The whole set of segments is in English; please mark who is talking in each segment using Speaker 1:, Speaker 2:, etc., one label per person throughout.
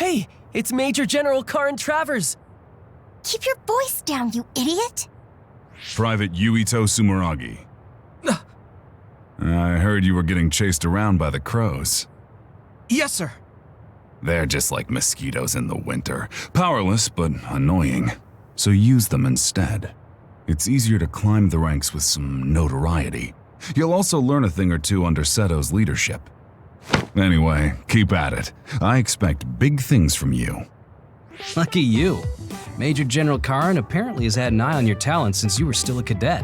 Speaker 1: Hey, it's Major General Karin Travers.
Speaker 2: Keep your voice down, you idiot!
Speaker 3: Private Yuito Sumeragi. I heard you were getting chased around by the crows.
Speaker 1: Yes, sir.
Speaker 3: They're just like mosquitoes in the winter. Powerless, but annoying. So use them instead. It's easier to climb the ranks with some notoriety. You'll also learn a thing or two under Seto's leadership. Anyway, keep at it. I expect big things from you.
Speaker 4: Lucky you. Major General Karin apparently has had an eye on your talent since you were still a cadet.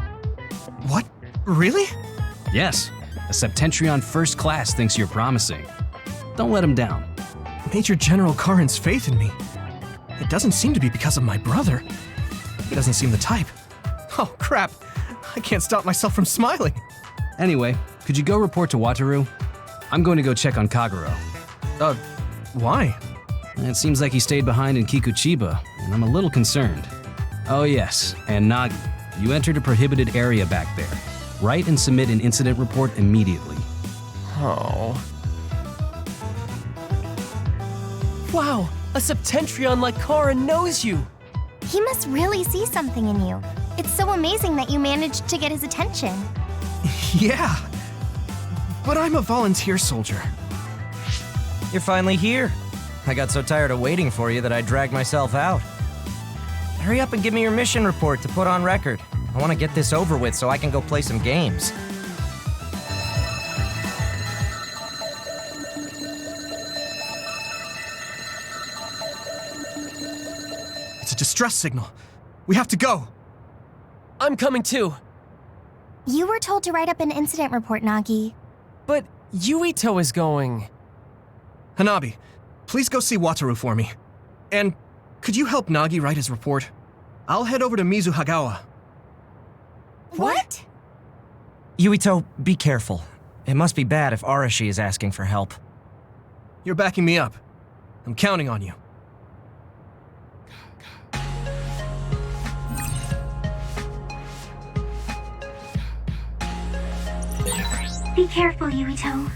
Speaker 1: What? Really?
Speaker 4: Yes, a Septentrion First Class thinks you're promising. Don't let him down.
Speaker 1: Major General Karin's faith in me. It doesn't seem to be because of my brother. He doesn't seem the type. Oh, crap. I can't stop myself from smiling.
Speaker 4: Anyway, could you go report to Wataru? I'm going to go check on Kagero.
Speaker 1: Why?
Speaker 4: It seems like he stayed behind in Kikuchiba, and I'm a little concerned. Oh yes, and Nagi, you entered a prohibited area back there. Write and submit an incident report immediately.
Speaker 1: Oh. Wow, a Septentrion like Karin knows you.
Speaker 2: He must really see something in you. It's so amazing that you managed to get his attention.
Speaker 1: Yeah. But I'm a volunteer soldier.
Speaker 5: You're finally here. I got so tired of waiting for you that I dragged myself out. Hurry up and give me your mission report to put on record. I want to get this over with so I can go play some games.
Speaker 1: It's a distress signal. We have to go. I'm coming too.
Speaker 2: You were told to write up an incident report, Nagi.
Speaker 1: But Yuito is going. Hanabi, please go see Wataru for me. And could you help Nagi write his report? I'll head over to Mizuhagawa.
Speaker 2: What?
Speaker 5: Yuito, be careful. It must be bad if Arashi is asking for help.
Speaker 1: You're backing me up. I'm counting on you.
Speaker 2: Be careful, Yuito.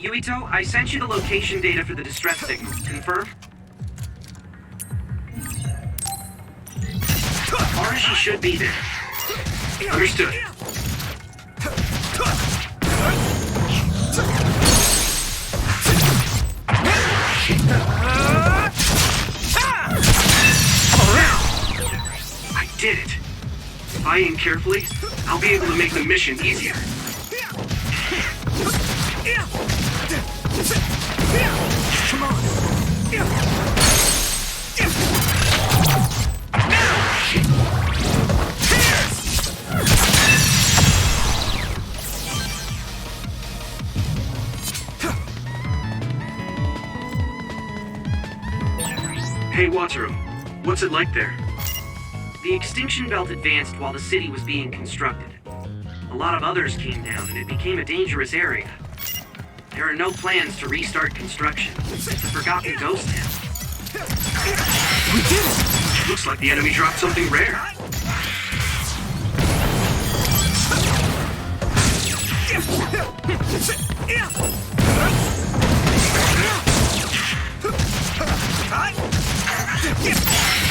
Speaker 6: Yuito, I sent you the location data for the distress signal. Confirm? Arashi should be there. Understood. I did it. If I aim carefully, I'll be able to make the mission easier.
Speaker 1: Come on.
Speaker 6: Hey, Wataru. What's it like there? The extinction belt advanced while the city was being constructed. A lot of others came down and it became a dangerous area. There are no plans to restart construction. It's a forgotten ghost town.
Speaker 1: We did it!
Speaker 6: Looks like the enemy dropped something rare.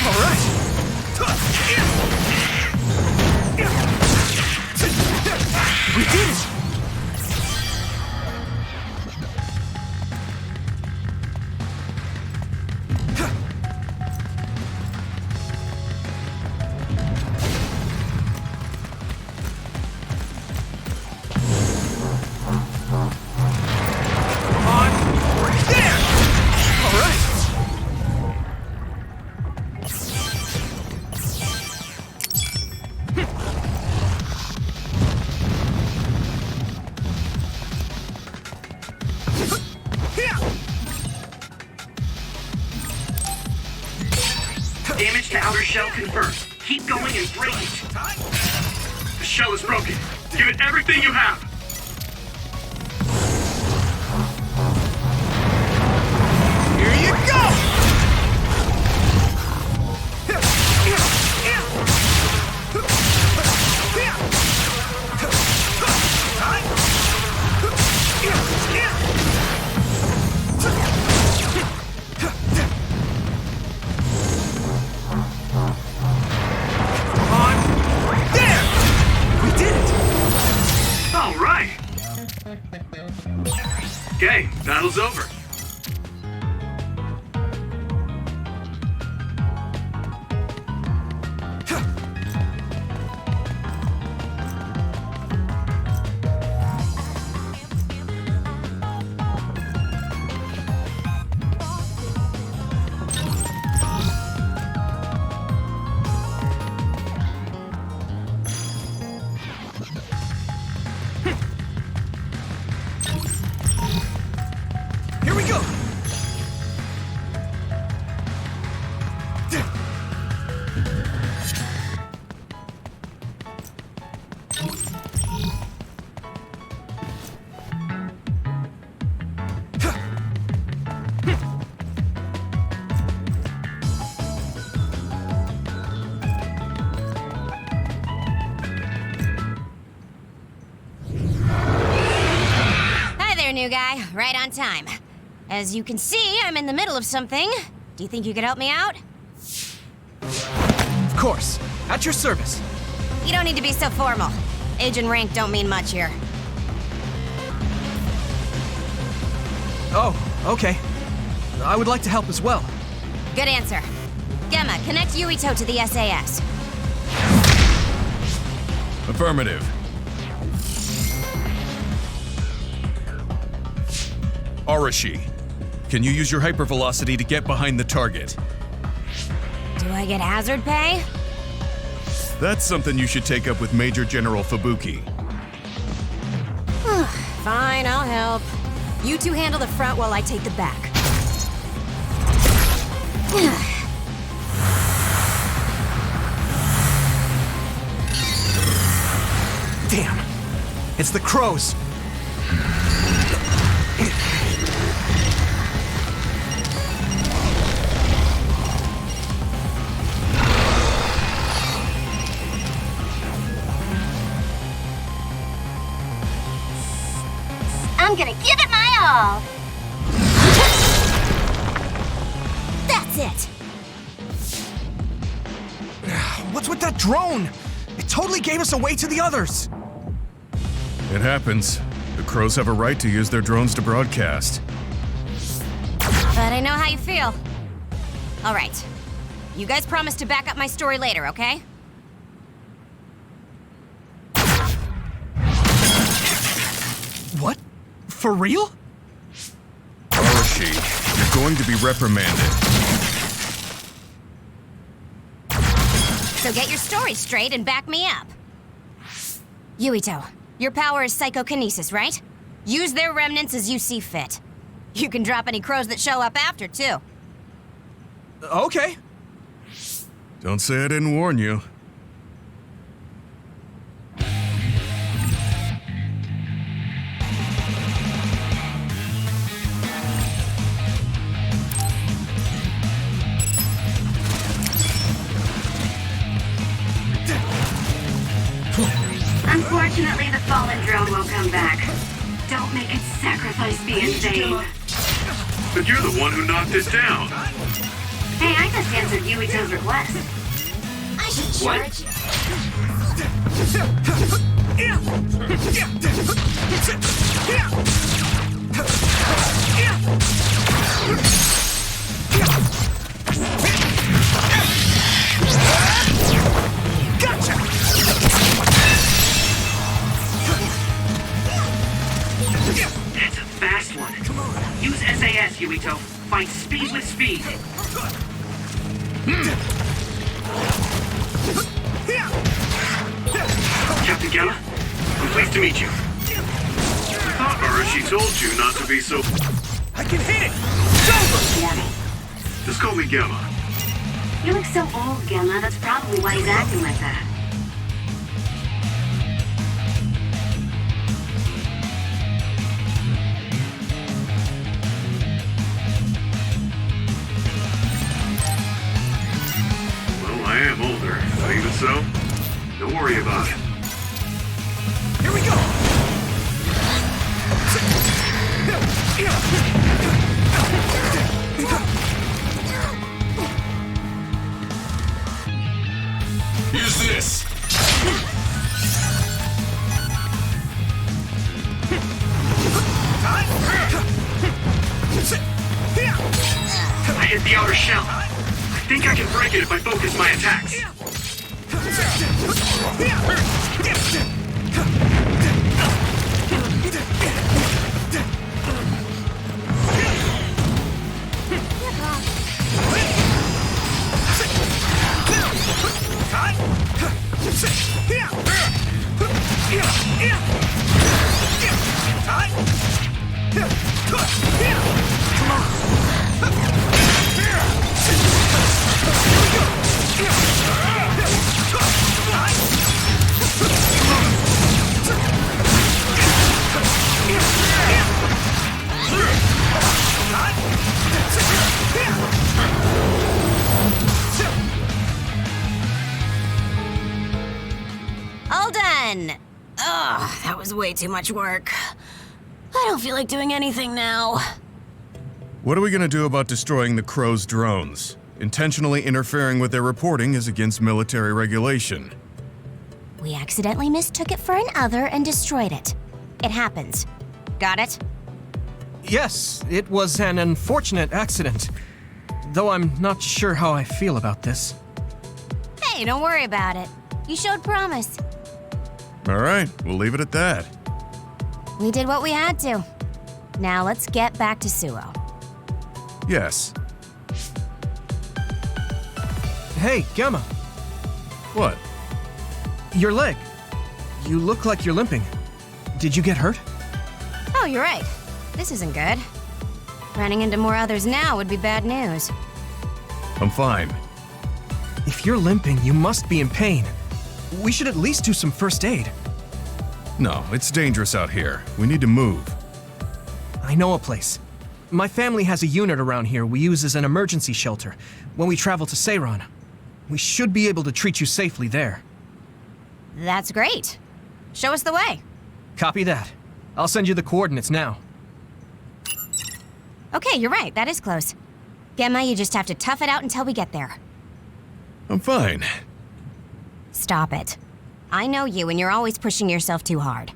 Speaker 1: All right. We did it!
Speaker 6: shell confirmed. Keep going and break it. The shell is broken. Give it everything you have.
Speaker 1: Here you go!
Speaker 6: Okay, battle's over.
Speaker 1: Here we go!
Speaker 7: Hi there, new guy. Right on time. As you can see, I'm in the middle of something. Do you think you could help me out?
Speaker 1: Of course. At your service.
Speaker 7: You don't need to be so formal. Age and rank don't mean much here.
Speaker 1: Oh, okay. I would like to help as well.
Speaker 7: Good answer. Gemma, connect Yuito to the SAS.
Speaker 8: Affirmative. Arashi, can you use your hypervelocity to get behind the target?
Speaker 7: Do I get hazard pay?
Speaker 8: That's something you should take up with Major General Fubuki.
Speaker 7: Fine, I'll help. You two handle the front while I take the back.
Speaker 1: Damn. It's the crows.
Speaker 2: I'm gonna give it my all.
Speaker 7: That's it!
Speaker 1: What's with that drone? It totally gave us away to the others.
Speaker 8: It happens. The crows have a right to use their drones to broadcast.
Speaker 7: But I know how you feel. All right. You guys promise to back up my story later, okay?
Speaker 1: What? For real?
Speaker 8: Arashi, you're going to be reprimanded.
Speaker 7: So get your story straight and back me up. Yuito, your power is psychokinesis, right? Use their remnants as you see fit. You can drop any crows that show up after, too.
Speaker 1: Okay.
Speaker 8: Don't say I didn't warn you.
Speaker 9: Unfortunately, the fallen drone won't come back. Don't make its sacrifice be in vain.
Speaker 6: But you're the one who knocked it down.
Speaker 9: Hey, I just answered Yuito's request.
Speaker 7: I should
Speaker 6: What?
Speaker 7: charge.
Speaker 1: Gotcha!
Speaker 6: That's a fast one. Use SAS, Yuito. Fight speed with speed. Captain Gamma, I'm pleased to meet you. I thought Arashi told you not to be so...
Speaker 1: I can hit it!
Speaker 6: formal. Just call me Gamma.
Speaker 9: He looks so old, Gemma. That's probably why he's acting like that.
Speaker 8: Well, I am older, but even so, don't worry about it.
Speaker 1: Here we go!
Speaker 3: Use this!
Speaker 6: I hit the outer shell. I think I can break it if I focus my attacks.
Speaker 7: All done! Ugh, that was way too much work. I don't feel like doing anything now.
Speaker 8: What are we gonna do about destroying the Crow's drones? Intentionally interfering with their reporting is against military regulation.
Speaker 7: We accidentally mistook it for an other and destroyed it. It happens. Got it?
Speaker 1: Yes, it was an unfortunate accident. Though I'm not sure how I feel about this.
Speaker 7: Hey, don't worry about it. You showed promise.
Speaker 8: Alright, we'll leave it at that.
Speaker 7: We did what we had to. Now let's get back to Suo.
Speaker 8: Yes.
Speaker 1: Hey, Gemma,
Speaker 8: What?
Speaker 1: your leg. You look like you're limping. Did you get hurt?
Speaker 7: Oh, you're right. This isn't good. Running into more others now would be bad news.
Speaker 8: I'm fine.
Speaker 1: If you're limping, you must be in pain. We should at least do some first aid.
Speaker 8: No, it's dangerous out here. We need to move.
Speaker 1: I know a place. My family has a unit around here we use as an emergency shelter when we travel to Seiran. We should be able to treat you safely there.
Speaker 7: That's great. Show us the way.
Speaker 1: Copy that. I'll send you the coordinates now.
Speaker 7: Okay, you're right. That is close. Gemma, you just have to tough it out until we get there.
Speaker 8: I'm fine.
Speaker 7: Stop it. I know you, and you're always pushing yourself too hard.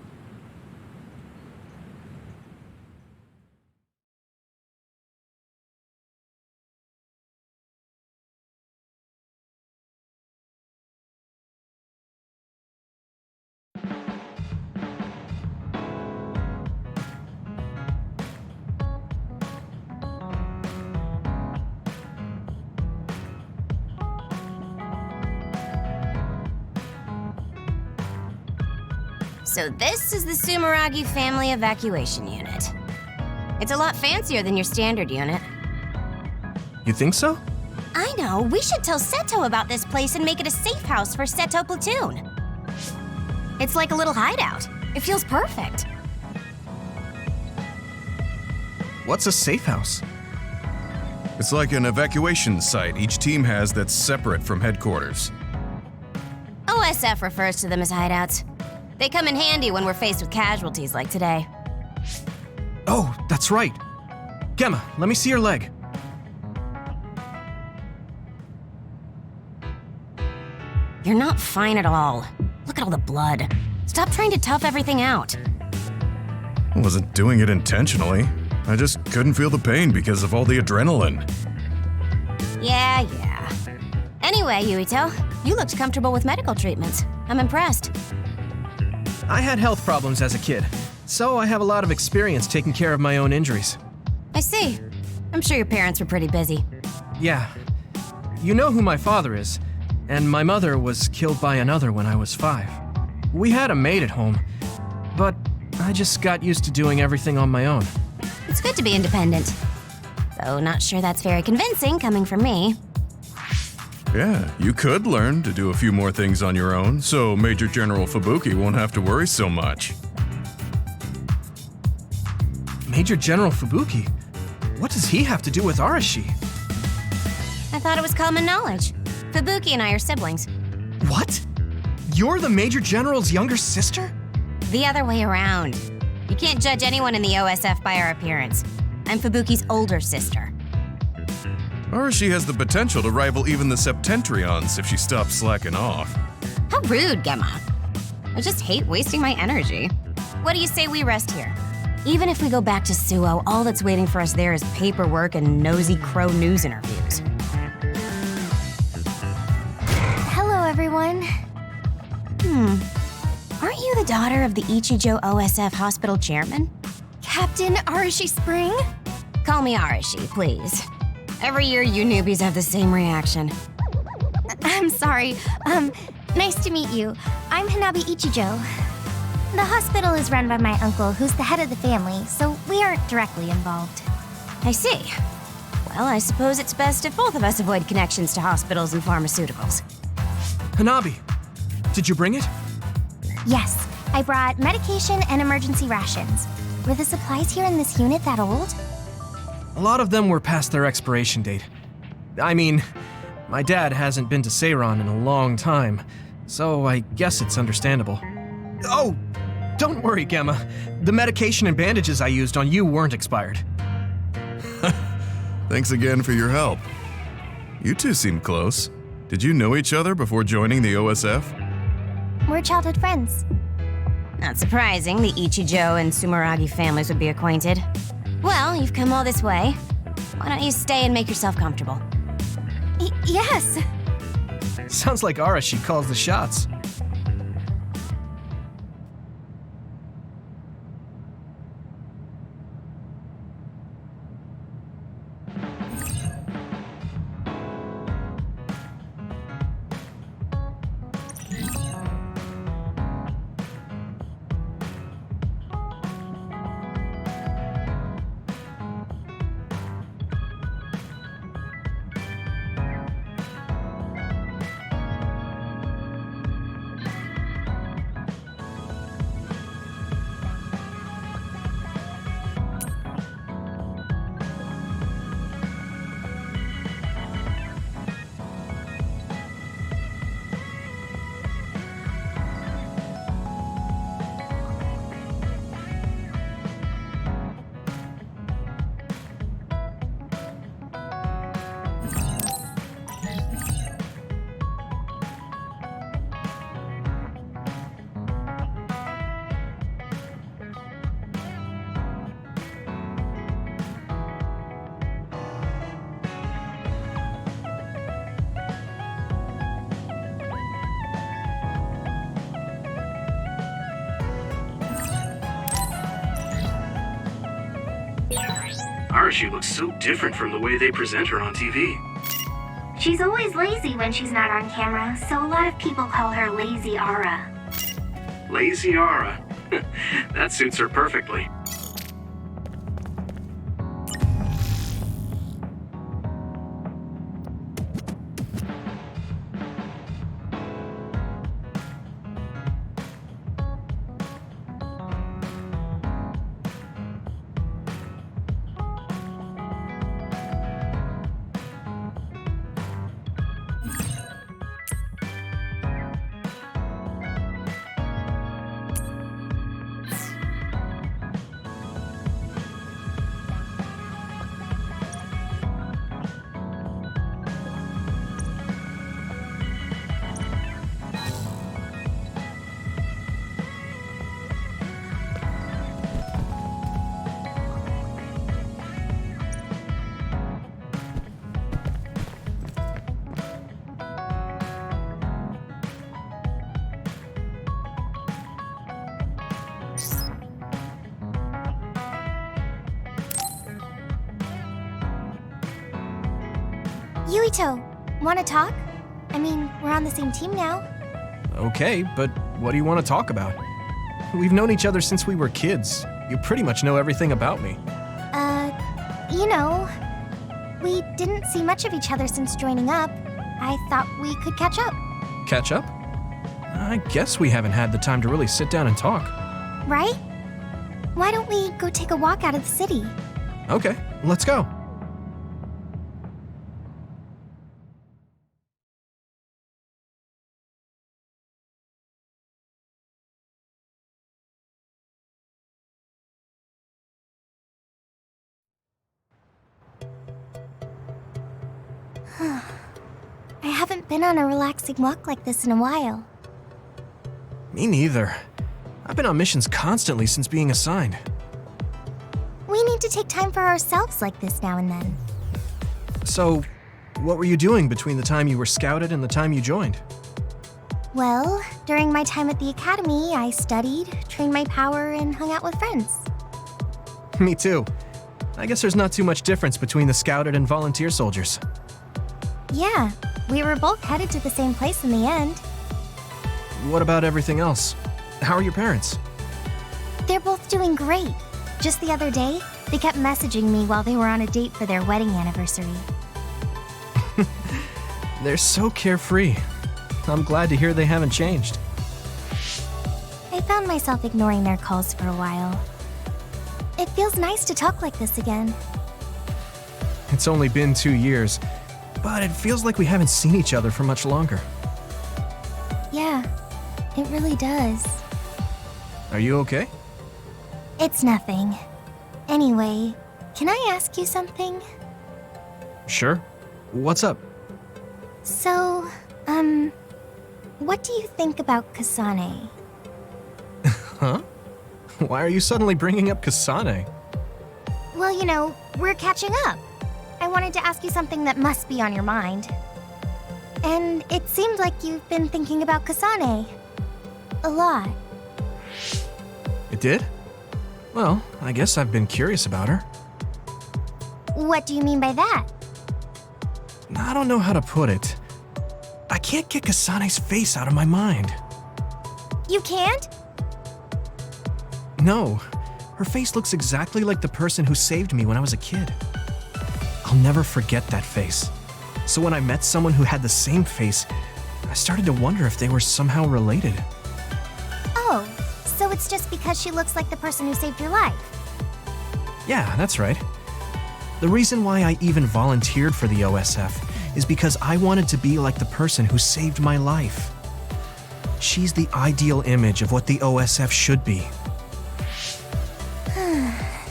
Speaker 7: So this is the Sumeragi Family Evacuation Unit. It's a lot fancier than your standard unit.
Speaker 1: You think so?
Speaker 7: I know, we should tell Seto about this place and make it a safe house for Seto Platoon. It's like a little hideout. It feels perfect.
Speaker 1: What's a safe house?
Speaker 8: It's like an evacuation site each team has that's separate from headquarters.
Speaker 7: OSF refers to them as hideouts. They come in handy when we're faced with casualties like today.
Speaker 1: Oh, that's right. Gemma, let me see your leg.
Speaker 7: You're not fine at all. Look at all the blood. Stop trying to tough everything out.
Speaker 8: I wasn't doing it intentionally. I just couldn't feel the pain because of all the adrenaline.
Speaker 7: Yeah. Anyway, Yuito, you looked comfortable with medical treatments. I'm impressed.
Speaker 1: I had health problems as a kid, so I have a lot of experience taking care of my own injuries.
Speaker 7: I see. I'm sure your parents were pretty busy.
Speaker 1: Yeah. You know who my father is, and my mother was killed by another when I was 5. We had a maid at home, but I just got used to doing everything on my own.
Speaker 7: It's good to be independent. Though not sure that's very convincing coming from me.
Speaker 8: Yeah, you could learn to do a few more things on your own, so Major General Fubuki won't have to worry so much.
Speaker 1: Major General Fubuki? What does he have to do with Arashi?
Speaker 7: I thought it was common knowledge. Fubuki and I are siblings.
Speaker 1: What? You're the Major General's younger sister?
Speaker 7: The other way around. You can't judge anyone in the OSF by our appearance. I'm Fubuki's older sister.
Speaker 8: Arashi has the potential to rival even the Septentrions if she stops slacking off.
Speaker 7: How rude, Gemma. I just hate wasting my energy. What do you say we rest here? Even if we go back to Suo, all that's waiting for us there is paperwork and nosy crow news interviews.
Speaker 2: Hello, everyone.
Speaker 7: Aren't you the daughter of the Ichijo OSF hospital chairman?
Speaker 2: Captain Arashi Spring?
Speaker 7: Call me Arashi, please. Every year you newbies have the same reaction.
Speaker 2: I'm sorry. Nice to meet you. I'm Hanabi Ichijo. The hospital is run by my uncle, who's the head of the family, so we aren't directly involved.
Speaker 7: I see. Well, I suppose it's best if both of us avoid connections to hospitals and pharmaceuticals.
Speaker 1: Hanabi, did you bring it?
Speaker 2: Yes, I brought medication and emergency rations. Were the supplies here in this unit that old?
Speaker 1: A lot of them were past their expiration date. I mean, my dad hasn't been to Seiron in a long time, so I guess it's understandable. Oh, don't worry, Gemma. The medication and bandages I used on you weren't expired.
Speaker 8: Thanks again for your help. You two seem close. Did you know each other before joining the OSF?
Speaker 2: We're childhood friends.
Speaker 7: Not surprising, the Ichijo and Sumeragi families would be acquainted. Well, you've come all this way. Why don't you stay and make yourself comfortable?
Speaker 2: Yes.
Speaker 1: Sounds like Arashi calls the shots.
Speaker 6: Arashi looks so different from the way they present her on TV.
Speaker 9: She's always lazy when she's not on camera, so a lot of people call her Lazy Ara.
Speaker 6: Lazy Ara. That suits her perfectly.
Speaker 2: Yuito, wanna talk? I mean, we're on the same team now.
Speaker 1: Okay, but what do you want to talk about? We've known each other since we were kids. You pretty much know everything about me.
Speaker 2: You know, we didn't see much of each other since joining up. I thought we could catch up.
Speaker 1: Catch up? I guess we haven't had the time to really sit down and talk.
Speaker 2: Right? Why don't we go take a walk out of the city?
Speaker 1: Okay, let's go.
Speaker 2: I haven't been on a relaxing walk like this in a while.
Speaker 1: Me neither. I've been on missions constantly since being assigned.
Speaker 2: We need to take time for ourselves like this now and then.
Speaker 1: So, what were you doing between the time you were scouted and the time you joined?
Speaker 2: Well, during my time at the academy, I studied, trained my power, and hung out with friends.
Speaker 1: Me too. I guess there's not too much difference between the scouted and volunteer soldiers.
Speaker 2: Yeah, we were both headed to the same place in the end.
Speaker 1: What about everything else? How are your parents?
Speaker 2: They're both doing great. Just the other day, they kept messaging me while they were on a date for their wedding anniversary.
Speaker 1: They're so carefree. I'm glad to hear they haven't changed.
Speaker 2: I found myself ignoring their calls for a while. It feels nice to talk like this again.
Speaker 1: It's only been 2 years, but it feels like we haven't seen each other for much longer.
Speaker 2: Yeah, it really does.
Speaker 1: Are you okay?
Speaker 2: It's nothing. Anyway, can I ask you something?
Speaker 1: Sure. What's up?
Speaker 2: So, what do you think about Kasane?
Speaker 1: Huh? Why are you suddenly bringing up Kasane?
Speaker 2: Well, you know, we're catching up. I wanted to ask you something that must be on your mind. And it seemed like you've been thinking about Kasane. A lot.
Speaker 1: It did? Well, I guess I've been curious about her.
Speaker 2: What do you mean by that?
Speaker 1: I don't know how to put it. I can't get Kasane's face out of my mind.
Speaker 2: You can't?
Speaker 1: No. Her face looks exactly like the person who saved me when I was a kid. I'll never forget that face. So when I met someone who had the same face, I started to wonder if they were somehow related.
Speaker 2: Oh, so it's just because she looks like the person who saved your life?
Speaker 1: Yeah, that's right. The reason why I even volunteered for the OSF is because I wanted to be like the person who saved my life. She's the ideal image of what the OSF should be.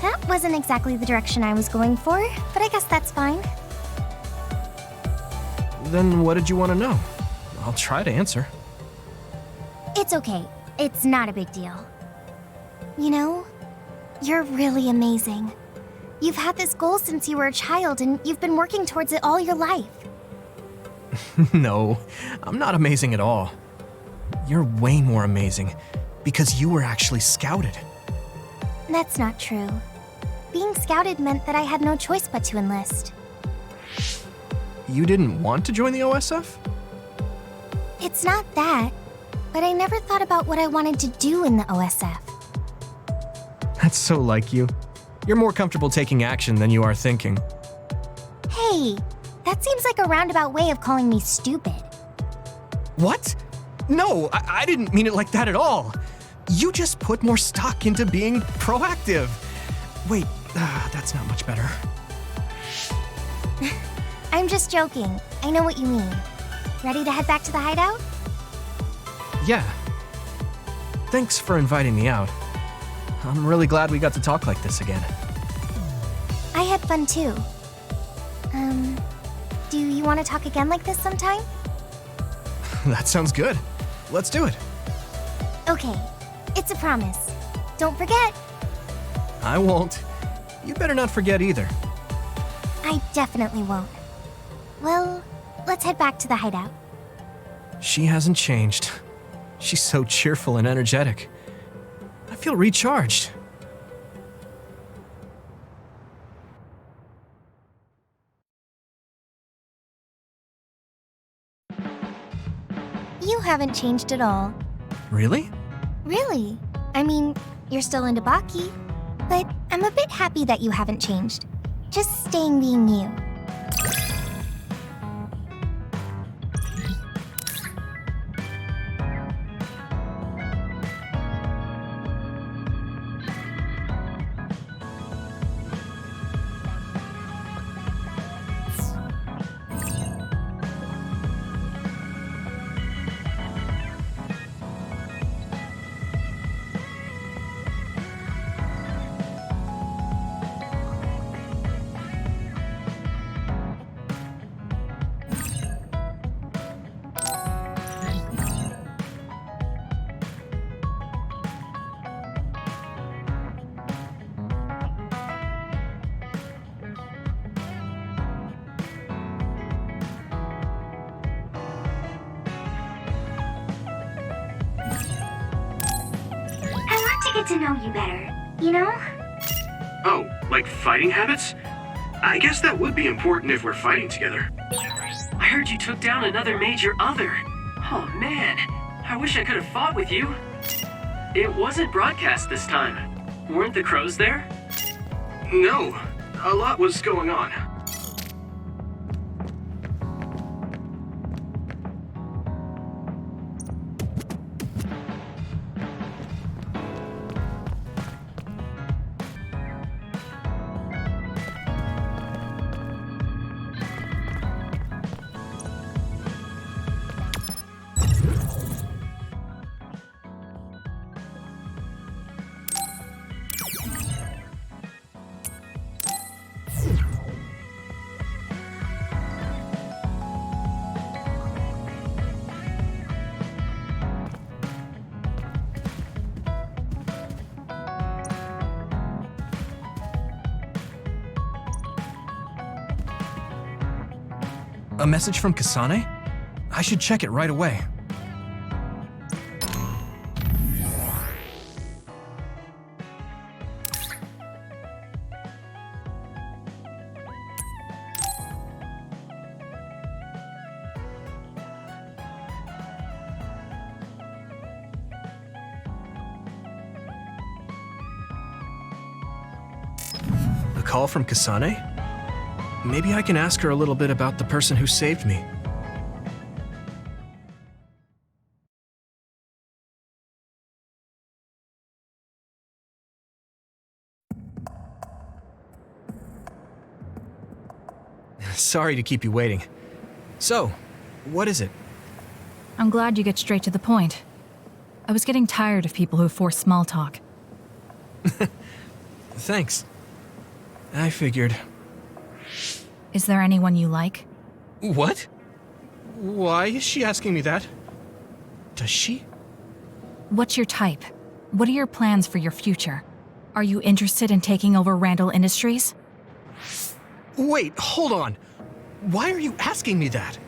Speaker 2: That wasn't exactly the direction I was going for, but I guess that's fine.
Speaker 1: Then what did you want to know? I'll try to answer.
Speaker 2: It's okay. It's not a big deal. You know, you're really amazing. You've had this goal since you were a child, and you've been working towards it all your life.
Speaker 1: No, I'm not amazing at all. You're way more amazing, because you were actually scouted.
Speaker 2: That's not true. Being scouted meant that I had no choice but to enlist.
Speaker 1: You didn't want to join the OSF?
Speaker 2: It's not that, but I never thought about what I wanted to do in the OSF.
Speaker 1: That's so like you. You're more comfortable taking action than you are thinking.
Speaker 2: Hey, that seems like a roundabout way of calling me stupid.
Speaker 1: What? No, I didn't mean it like that at all. You just put more stock into being proactive. Wait, that's not much better.
Speaker 2: I'm just joking. I know what you mean. Ready to head back to the hideout?
Speaker 1: Yeah. Thanks for inviting me out. I'm really glad we got to talk like this again.
Speaker 2: I had fun too. Do you want to talk again like this sometime?
Speaker 1: That sounds good. Let's do it.
Speaker 2: Okay, it's a promise. Don't forget.
Speaker 1: I won't. You better not forget either.
Speaker 2: I definitely won't. Well, let's head back to the hideout.
Speaker 1: She hasn't changed. She's so cheerful and energetic. I feel recharged.
Speaker 2: You haven't changed at all.
Speaker 1: Really?
Speaker 2: Really? I mean, you're still into Baki, but I'm a bit happy that you haven't changed. Just staying being you.
Speaker 9: get to know you better, you know?
Speaker 6: Oh, like fighting habits? I guess that would be important if we're fighting together. I heard you took down another major other. Oh man, I wish I could have fought with you. It wasn't broadcast this time. Weren't the crows there? No, a lot was going on.
Speaker 1: A message from Kasane? I should check it right away. A call from Kasane? Maybe I can ask her a little bit about the person who saved me. Sorry to keep you waiting. So, what is it?
Speaker 10: I'm glad you get straight to the point. I was getting tired of people who force small talk.
Speaker 1: Thanks. I figured.
Speaker 10: Is there anyone you like?
Speaker 1: What? Why is she asking me that? Does she?
Speaker 10: What's your type? What are your plans for your future? Are you interested in taking over Randall Industries?
Speaker 1: Wait, hold on. Why are you asking me that?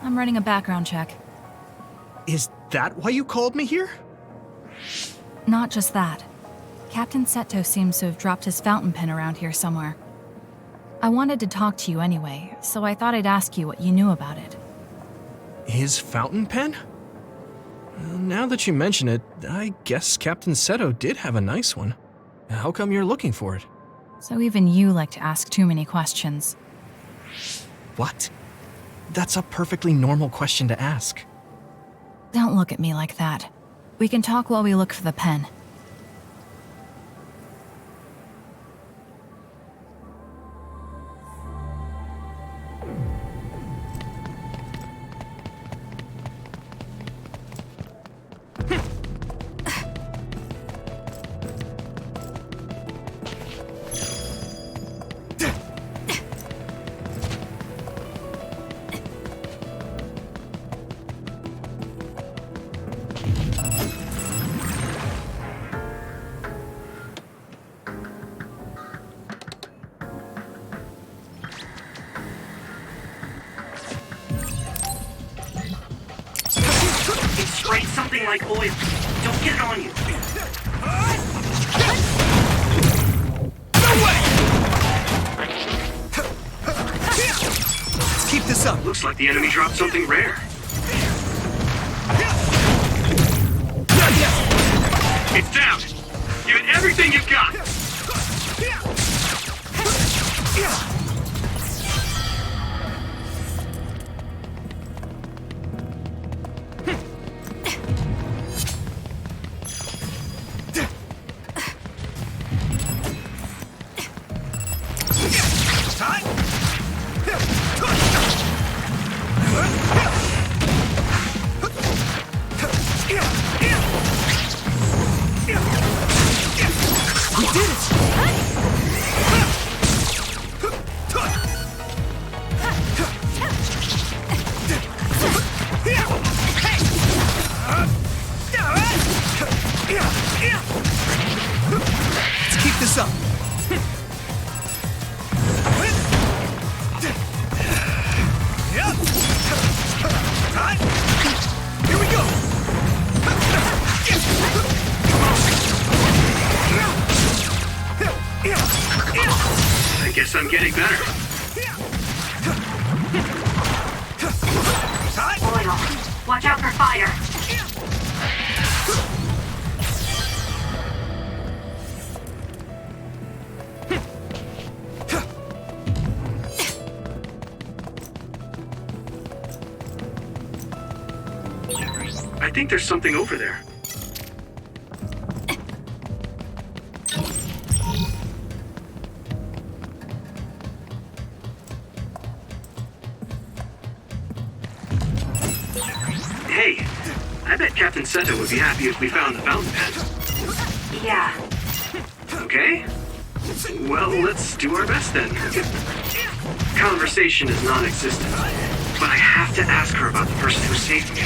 Speaker 10: I'm running a background check.
Speaker 1: Is that why you called me here?
Speaker 10: Not just that. Captain Seto seems to have dropped his fountain pen around here somewhere. I wanted to talk to you anyway, so I thought I'd ask you what you knew about it.
Speaker 1: His fountain pen? Now that you mention it, I guess Captain Seto did have a nice one. How come you're looking for it?
Speaker 10: So even you like to ask too many questions.
Speaker 1: What? That's a perfectly normal question to ask.
Speaker 10: Don't look at me like that. We can talk while we look for the pen.
Speaker 6: It sprays something like oil. Don't get it on you.
Speaker 1: No way! Let's keep this up.
Speaker 6: Looks like the enemy dropped something rare. It's down. Give it everything you've got.
Speaker 1: Let's keep this up. Here we go.
Speaker 6: Guess I'm getting better.
Speaker 9: Oil. Watch out for fire.
Speaker 6: I think there's something over there. Hey, I bet Captain Seto would be happy if we found the fountain pen.
Speaker 9: Yeah.
Speaker 6: Okay? Well, let's do our best then. Conversation is non-existent, but I have to ask her about the person who saved me.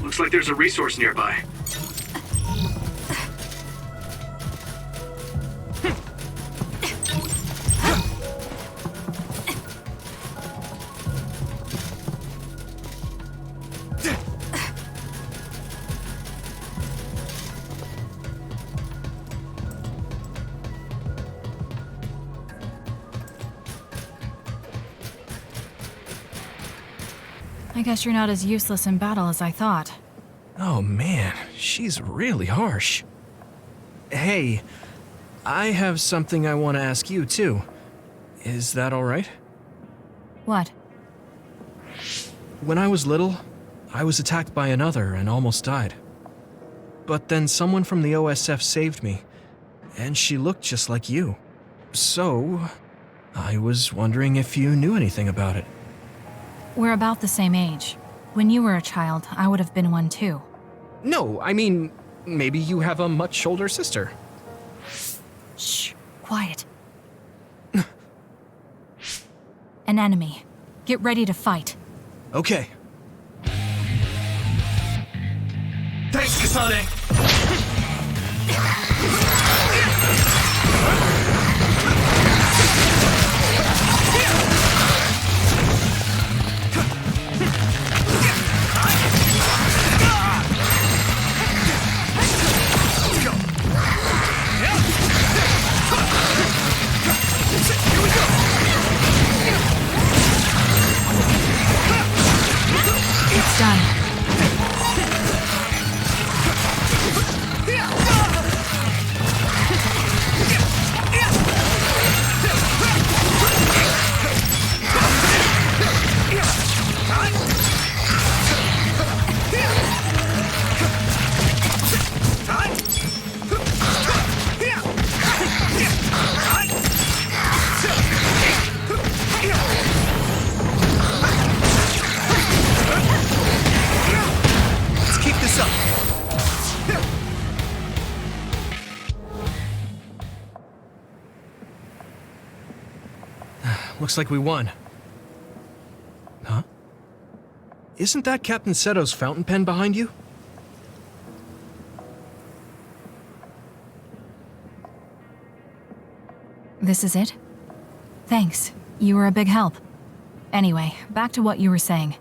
Speaker 6: Looks like there's a resource nearby.
Speaker 10: I guess you're not as useless in battle as I thought.
Speaker 1: Oh man, she's really harsh. Hey, I have something I want to ask you too. Is that alright?
Speaker 10: What?
Speaker 1: When I was little, I was attacked by another and almost died. But then someone from the OSF saved me, and she looked just like you. So, I was wondering if you knew anything about it.
Speaker 10: We're about the same age. When you were a child, I would have been one too.
Speaker 1: No, I mean, maybe you have a much older sister.
Speaker 10: Shh, quiet. An enemy. Get ready to fight.
Speaker 1: Okay.
Speaker 11: Thanks, Kasane!
Speaker 10: It's done.
Speaker 1: Looks like we won. Huh? Isn't that Captain Seto's fountain pen behind you?
Speaker 10: This is it? Thanks. You were a big help. Anyway, back to what you were saying.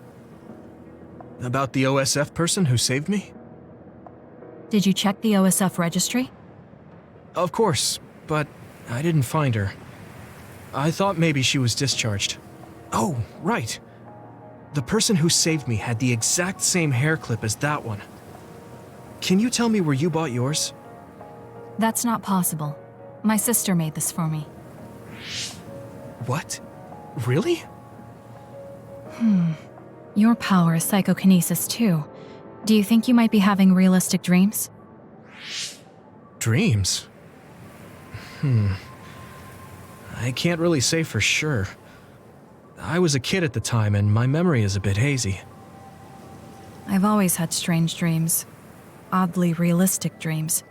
Speaker 1: About the OSF person who saved me?
Speaker 10: Did you check the OSF registry?
Speaker 1: Of course, but I didn't find her. I thought maybe she was discharged. Oh, right. The person who saved me had the exact same hair clip as that one. Can you tell me where you bought yours?
Speaker 10: That's not possible. My sister made this for me.
Speaker 1: What? Really?
Speaker 10: Your power is psychokinesis too. Do you think you might be having realistic dreams?
Speaker 1: Dreams? I can't really say for sure. I was a kid at the time, and my memory is a bit hazy.
Speaker 10: I've always had strange dreams. Oddly realistic dreams.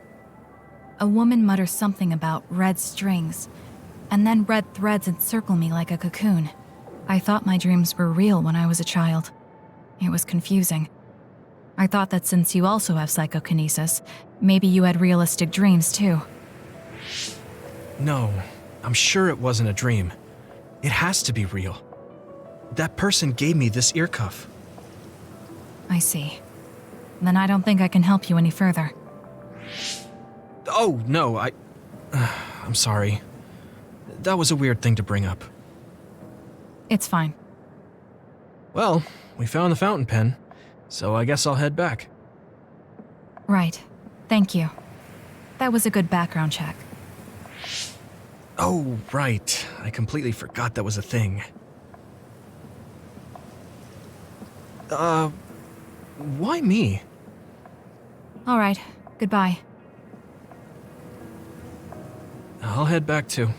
Speaker 10: A woman mutters something about red strings, and then red threads encircle me like a cocoon. I thought my dreams were real when I was a child. It was confusing. I thought that since you also have psychokinesis, maybe you had realistic dreams too.
Speaker 1: No, I'm sure it wasn't a dream. It has to be real. That person gave me this ear cuff.
Speaker 10: I see. Then I don't think I can help you any further.
Speaker 1: Oh, no, I'm sorry. That was a weird thing to bring up.
Speaker 10: It's fine.
Speaker 1: Well, we found the fountain pen, so I guess I'll head back.
Speaker 10: Right. Thank you. That was a good background check.
Speaker 1: Oh, right. I completely forgot that was a thing. Why me?
Speaker 10: All right. Goodbye.
Speaker 1: I'll head back too.